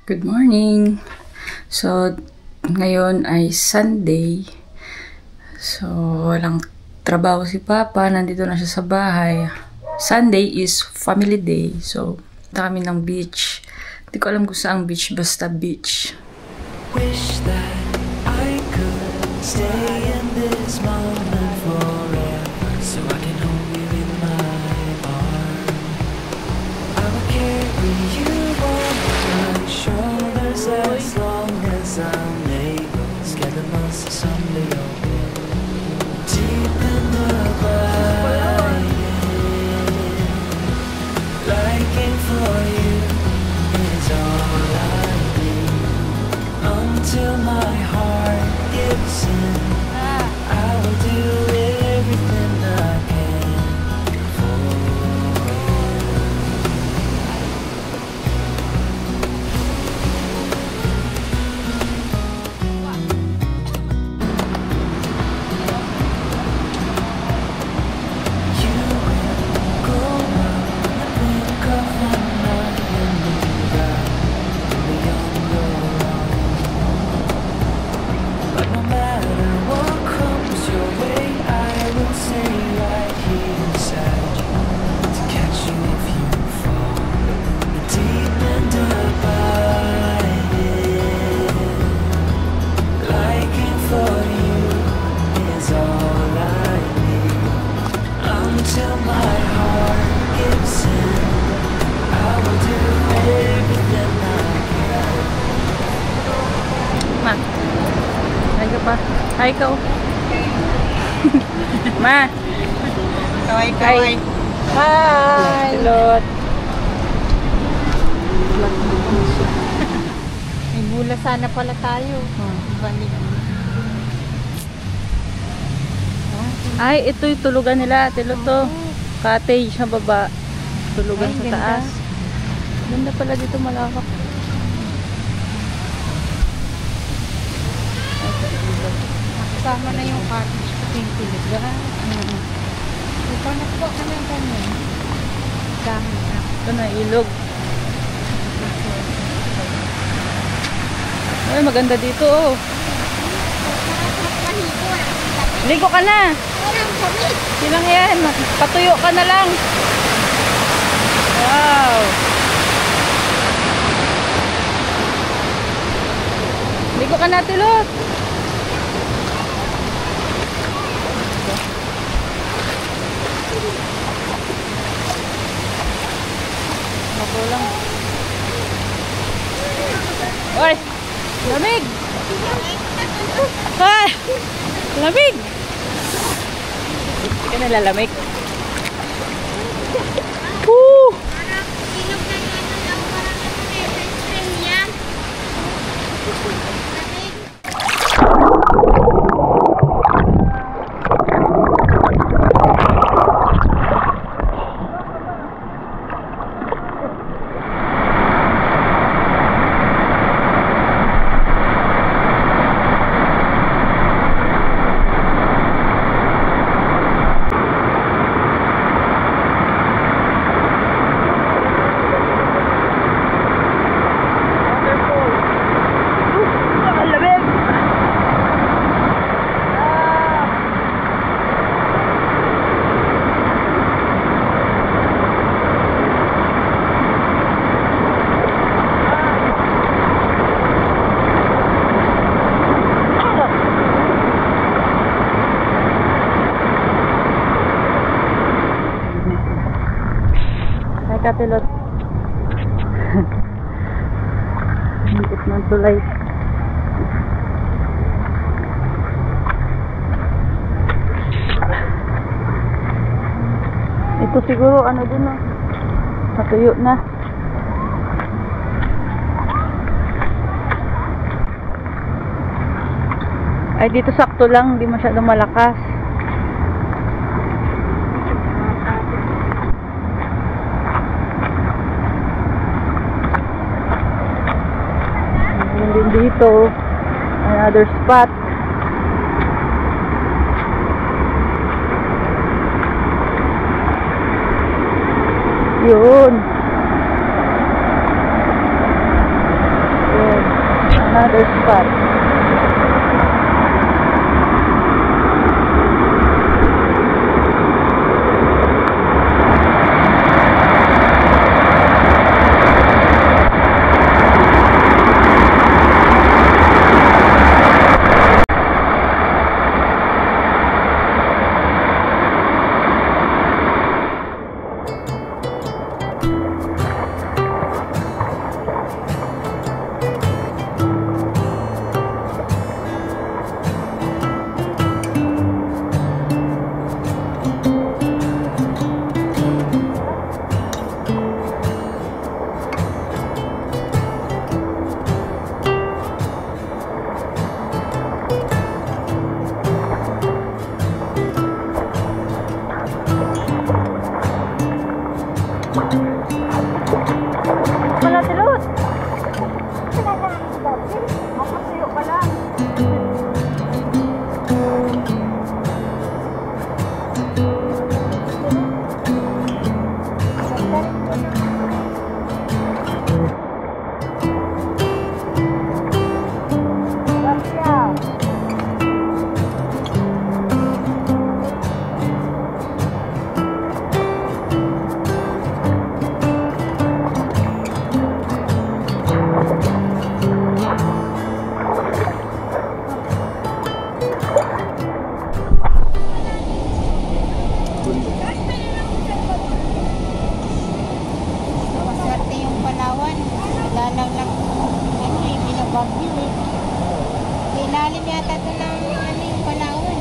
Good morning! So, ngayon ay Sunday. So, walang trabaho si Papa. Nandito na siya sa bahay. Sunday is family day. So, punta kami ng beach. Hindi ko alam kung saang beach. Basta beach. Wish that I could stay in this moment forever, so I can hold you in my arms. I will carry you on my shoulders as long as I'm able. Scared the monster someday I'll be deep in the light. Liking for you is all I need. Until my heart gives in, I will do everything I can for you. Will go out and think of one night and move out beyond your arms. But no matter what comes your way, I will stay right here beside you to catch you if you fall. The deep end abiding, liking for you is all I need. Until my heart gives in, I will do everything I can. Ma, hi ka pa. Hi ka. Ma. Kaway, kaway. Hi. Hello. May bula sana pala tayo. Balik. Ay, ito yung tulugan nila. Tilo to. Cottage sa baba. Tulugan Ay, sa ganda. taas. Ganda pala dito, malawak. Kasama na yung cottage pati yung tulugan. Ikaw na po ka ng ganyan. Dami na. Ito na, ilog. Ay, maganda dito, oh. Ligo ka na. Silang yan. Patuyo ka na lang. Wow. Ligo ka na, Tilot. Makulang. Oy! Lamig! Ay! Lamig! Hindi ka nalalamig. Woo! Hi, Katilot. Hintip ng tulay. Ito siguro ano din, no? Matuyo na. Ay, dito sakto lang, hindi masyadong malakas. Yun din dito, another spot. Yun. another spot. Ilalim yata ito ng ano yung Palawan.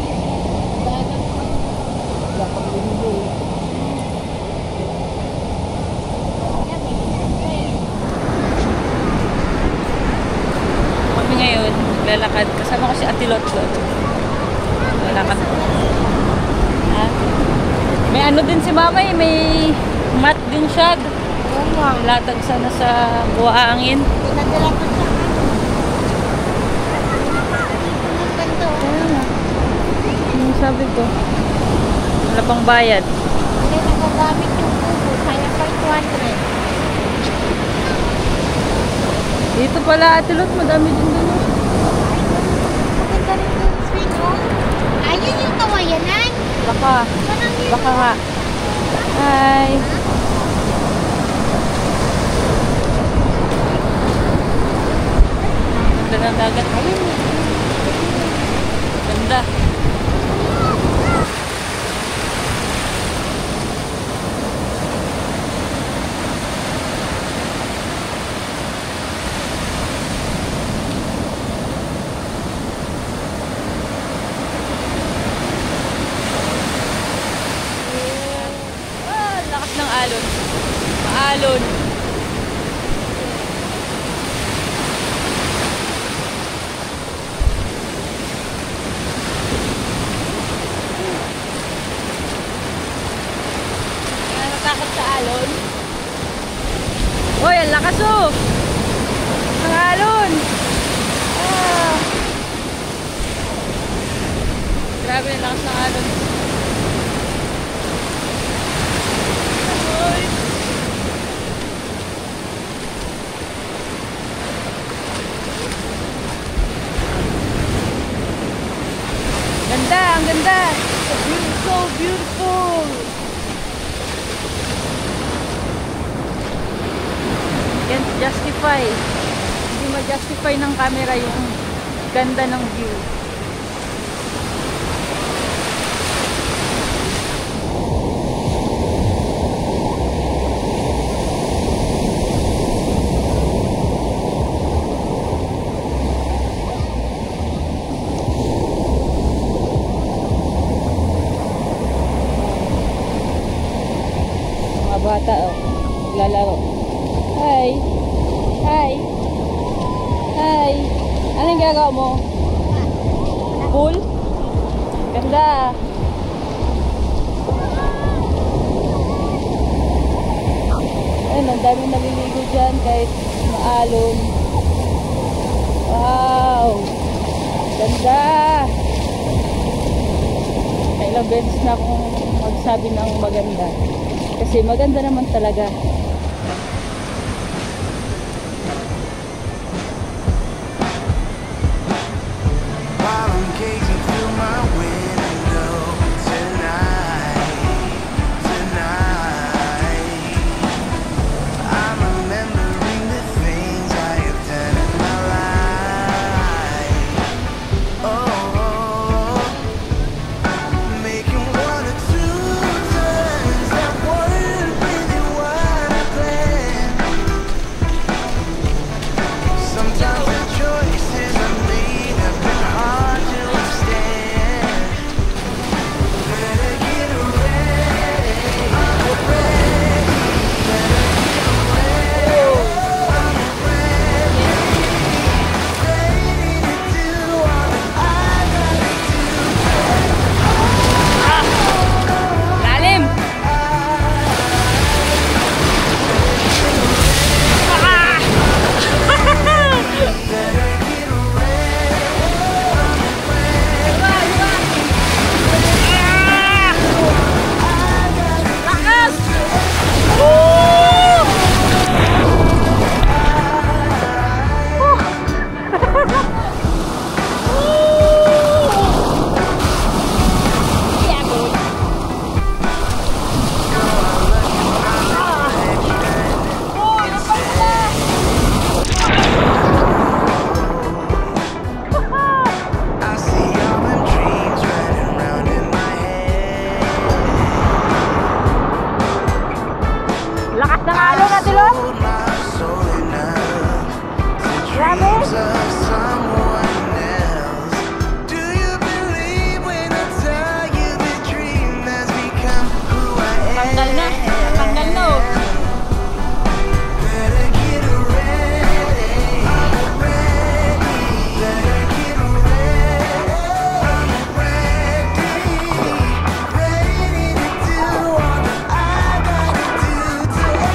Kami ngayon, lalakad. Kasama ko si Ate Lotlot. Lalakad. Ha? May ano din si Mama eh. May mat din siya. Latag sana sa buhangin. Pinadala ko sa Yung sabi ko, wala pang bayad. hindi nagagamit yung kubo. Kaya pa 200. Dito pala Ate Lot, madami din doon. Maganda rin yung swing, oh. Ayun yung kawayanan. Baka, Parang yun. baka nga. Hi. Ganda ng dagat. Ganda. Lakas ng alon. Maalon. Kaya natakot sa alon. Hoy, ang lakas oh! Ang alon! Ah. Grabe, ang lakas ng alon. Ganda, ang ganda. So beautiful. Can't justify. Hindi ma-justify ng camera yung ganda ng view. Bata oh, naglalaro. Hi. Hi. Hi. Anong gagawa mo? Pool? Ganda. Ayun, ang daming naliligo dyan kahit maalon. Wow. Ganda. Ilang beses na akong magsabi ng maganda. Kasi maganda naman talaga. arms of someone else. Do you believe when I tell you the dream has become who I am? Tanggal na. Tanggal na oh. Better get ready. I'm ready. Better get ready. I'm ready. Ready to do all that I gotta do today.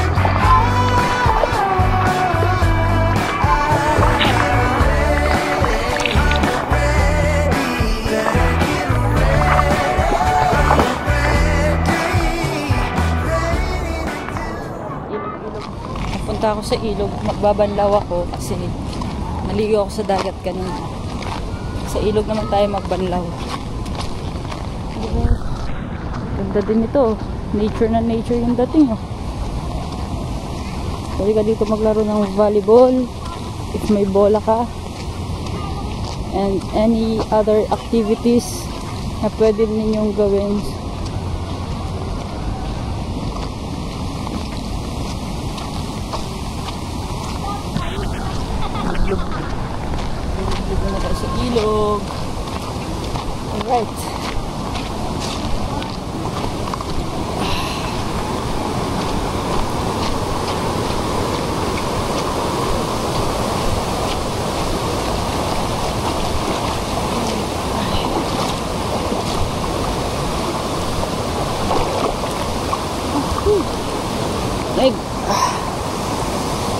Punta ako sa ilog, magbabanlaw ako kasi naligo ako sa dagat kanina. Sa ilog naman tayo magbanlaw. Diba? Ganda din ito. Nature na nature yung dating. Oh. Pwede ka dito maglaro ng volleyball if may bola ka. And any other activities na pwede ninyong gawin. Sa ilog. Alright. Like,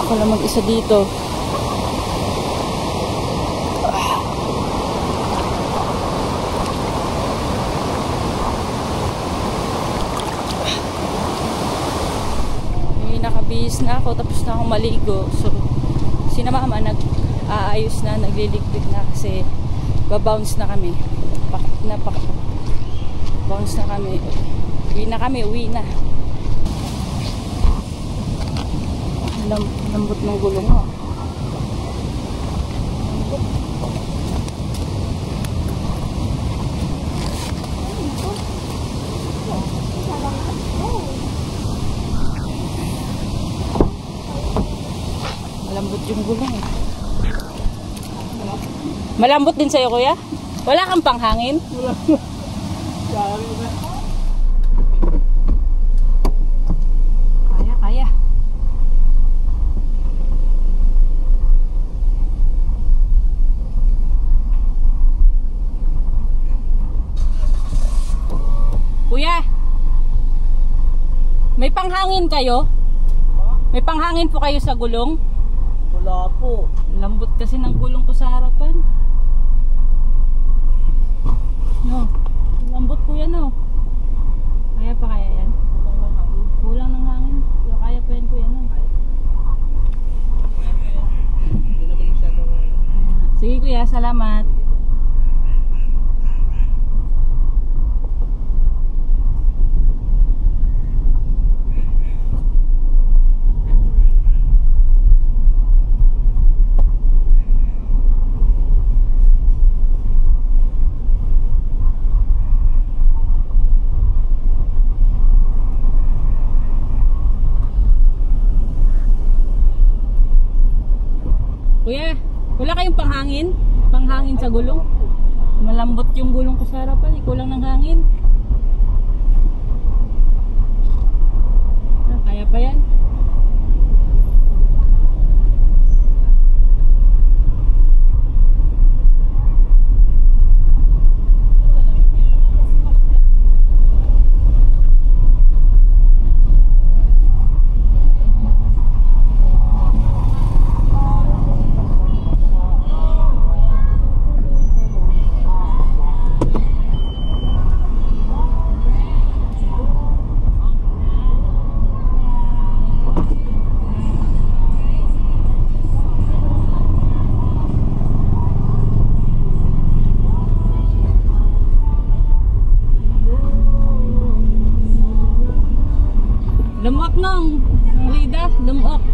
ako lang mag-isa dito. Nakabihis na ako, tapos na akong maligo. So, si na mama nag-aayos na, nagliligpit na kasi babounce na kami. Bounce na kami. Uwi na. Lambot ng gulong mo. Malambot yung gulong eh. Malambot din sa'yo kuya? Wala kang panghangin? Wala. Kaya. Kuya, may panghangin kayo? May panghangin po kayo sa gulong? Wala po. Lambot kasi ng gulong ko sa harapan. No. Lambot po yan oh. Kaya pa kaya yan? Kulang ng hangin. Pero kaya pa yan kuya no? Hindi naman masyado. Sige kuya, salamat. Kuya, wala kayong panghangin? Panghangin sa gulong? Malambot yung gulong ko sa harapan, kulang ng hangin. Kaya pa yan? Lumuak nung Rida, lumuak.